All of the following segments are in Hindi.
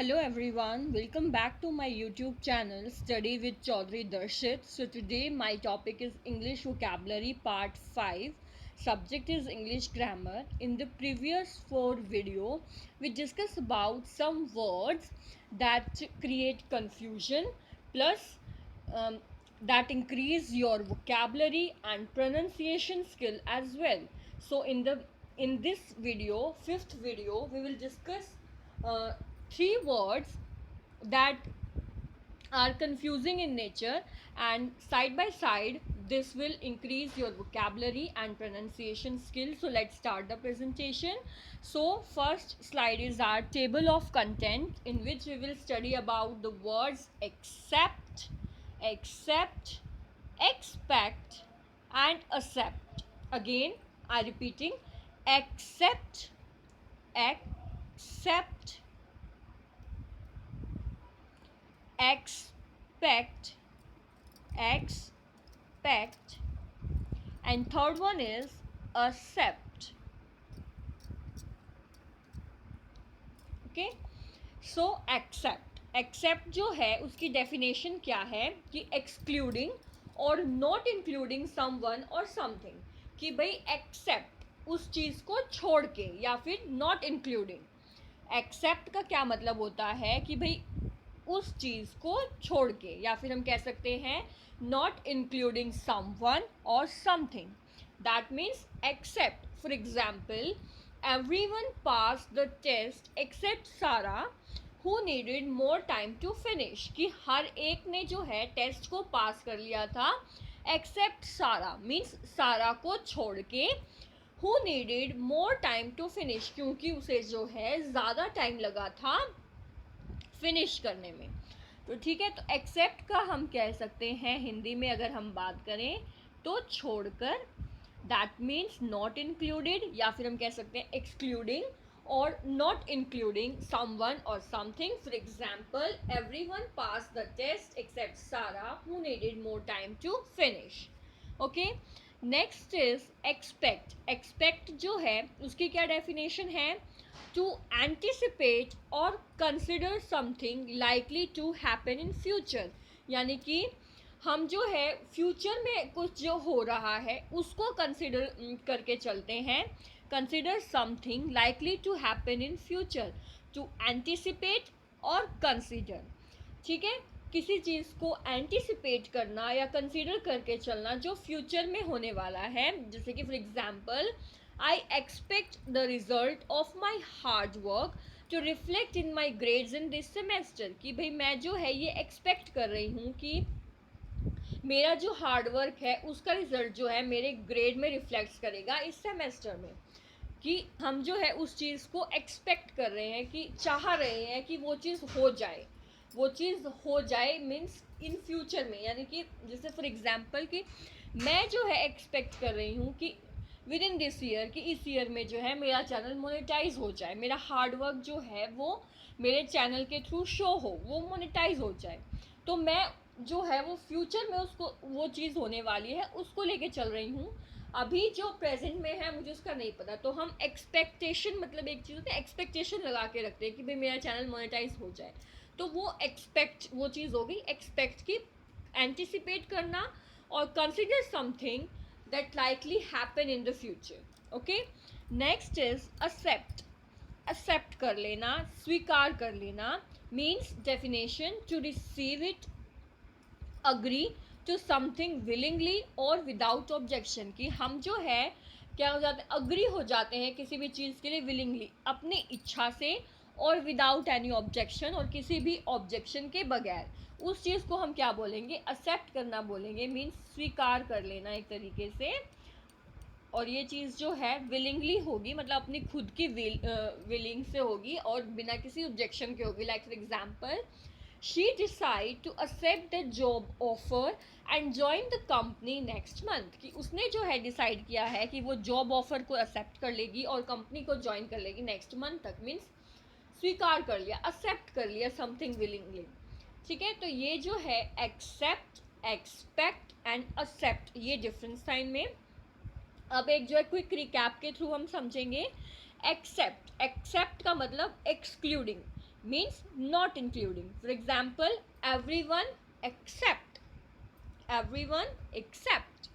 Hello everyone, welcome back to my YouTube channel Study with Chaudhary Darshit. So today my topic is English Vocabulary Part 5. Subject is English Grammar. In the previous 4 video, we discussed about some words that create confusion plus um, that increase your vocabulary and pronunciation skill as well. So in this video, fifth video, we will discuss uh, 3 words that are confusing in nature, and side by side this will increase your vocabulary and pronunciation skills. So let's start the presentation. So first slide is our table of content, in which we will study about the words accept, expect and accept. Again I repeating: accept, accept, expect, expect, and third one is accept. Okay, so accept जो है उसकी डेफिनेशन क्या है कि एक्सक्लूडिंग और नॉट इंक्लूडिंग समवन और समथिंग, कि भाई एक्सेप्ट उस चीज़ को छोड़ के, या फिर नॉट इंक्लूडिंग। एक्सेप्ट का क्या मतलब होता है कि भाई उस चीज़ को छोड़ के, या फिर हम कह सकते हैं नॉट इंक्लूडिंग समवन और something. That means accept, for example, everyone passed the test except Sarah who needed more time to finish, कि हर एक ने जो है टेस्ट को पास कर लिया था except सारा, मीन्स सारा को छोड़ के, who needed more time to finish, क्योंकि उसे जो है ज़्यादा टाइम लगा था फिनिश करने में। तो ठीक है, तो एक्सेप्ट का हम कह सकते हैं हिंदी में अगर हम बात करें तो छोड़कर, दैट मीन्स नॉट इंक्लूडेड, या फिर हम कह सकते हैं एक्सक्लूडिंग और नॉट इंक्लूडिंग समवन और something. For example, everyone pass the test except Sarah who needed more time to finish. Okay, next is expect. Expect जो है उसकी क्या डेफिनेशन है? टू एंटिसिपेट और consider something likely to happen in future, यानी कि हम जो है फ्यूचर में कुछ जो हो रहा है उसको कंसिडर करके चलते हैं। Consider something likely to happen in future, to anticipate और कंसिडर। ठीक है, किसी चीज़ को एंटिसिपेट करना या कंसिडर करके चलना जो फ्यूचर में होने वाला है। जैसे कि for example, I expect the result of my hard work to reflect in my grades in this semester, कि भाई मैं जो है ये एक्सपेक्ट कर रही हूँ कि मेरा जो हार्ड वर्क है उसका रिजल्ट जो है मेरे ग्रेड में रिफ्लेक्ट करेगा इस सेमेस्टर में। कि हम जो है उस चीज़ को एक्सपेक्ट कर रहे हैं, कि चाह रहे हैं कि वो चीज़ हो जाए, वो चीज़ हो जाए मीन्स इन फ्यूचर में। यानी कि जैसे फॉर एग्जांपल कि मैं जो है एक्सपेक्ट कर रही हूँ कि विद इन दिस ईयर, कि इस ईयर में जो है मेरा चैनल मोनेटाइज हो जाए, मेरा हार्ड वर्क जो है वो मेरे चैनल के थ्रू शो हो, वो मोनेटाइज हो जाए। तो मैं जो है वो फ्यूचर में उसको, वो चीज़ होने वाली है उसको लेके चल रही हूँ। अभी जो प्रेजेंट में है मुझे उसका नहीं पता, तो हम एक्सपेक्टेशन, मतलब एक चीज़ होती है एक्सपेक्टेशन लगा के रखते हैं कि भाई मेरा चैनल मोनेटाइज हो जाए, तो वो एक्सपेक्ट, वो चीज़ हो गई एक्सपेक्ट की, एंटिसिपेट करना और consider something that likely happen in the future. Okay, next is accept. Accept कर लेना, स्वीकार कर लेना, means definition to receive it, agree to something willingly और विदाउट ऑब्जेक्शन, कि हम जो है क्या हो जाते हैं, अग्री हो जाते हैं किसी भी चीज़ के लिए विलिंगली, अपनी इच्छा से, और विदाउट एनी ऑब्जेक्शन, और किसी भी ऑब्जेक्शन के बगैर उस चीज़ को हम क्या बोलेंगे? एक्सेप्ट करना बोलेंगे, मीन्स स्वीकार कर लेना एक तरीके से। और ये चीज़ जो है विलिंगली होगी, मतलब अपनी खुद की विलिंग से होगी और बिना किसी ऑब्जेक्शन के होगी। Like for example, she decide to accept the job offer and join the company next month, कि उसने जो है डिसाइड किया है कि वो जॉब ऑफर को एक्सेप्ट कर लेगी और कंपनी को ज्वाइन कर लेगी नेक्स्ट मंथ तक, मीन्स स्वीकार कर लिया, एक्सेप्ट कर लिया समथिंग विलिंगली। ठीक है, तो ये जो है एक्सेप्ट, एक्सपेक्ट एंड एक्सेप्ट, ये डिफरेंस साइन में। अब एक जो है क्विक रिकैप के थ्रू हम समझेंगे। एक्सेप्ट, एक्सेप्ट का मतलब excluding, means not including. For example, everyone except. Everyone except.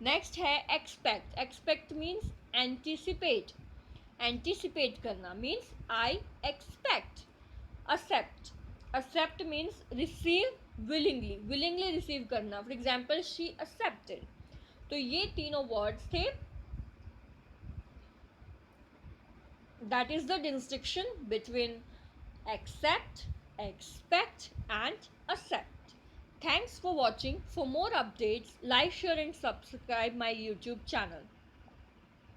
Next है expect. Expect means anticipate. Anticipate करना means I expect. accept. accept means receive willingly. willingly receive करना. for example, she accepted. तो ये तीनों words थे. that is the distinction between accept, expect and accept. Thanks for watching. For more updates, like, share and subscribe my YouTube channel.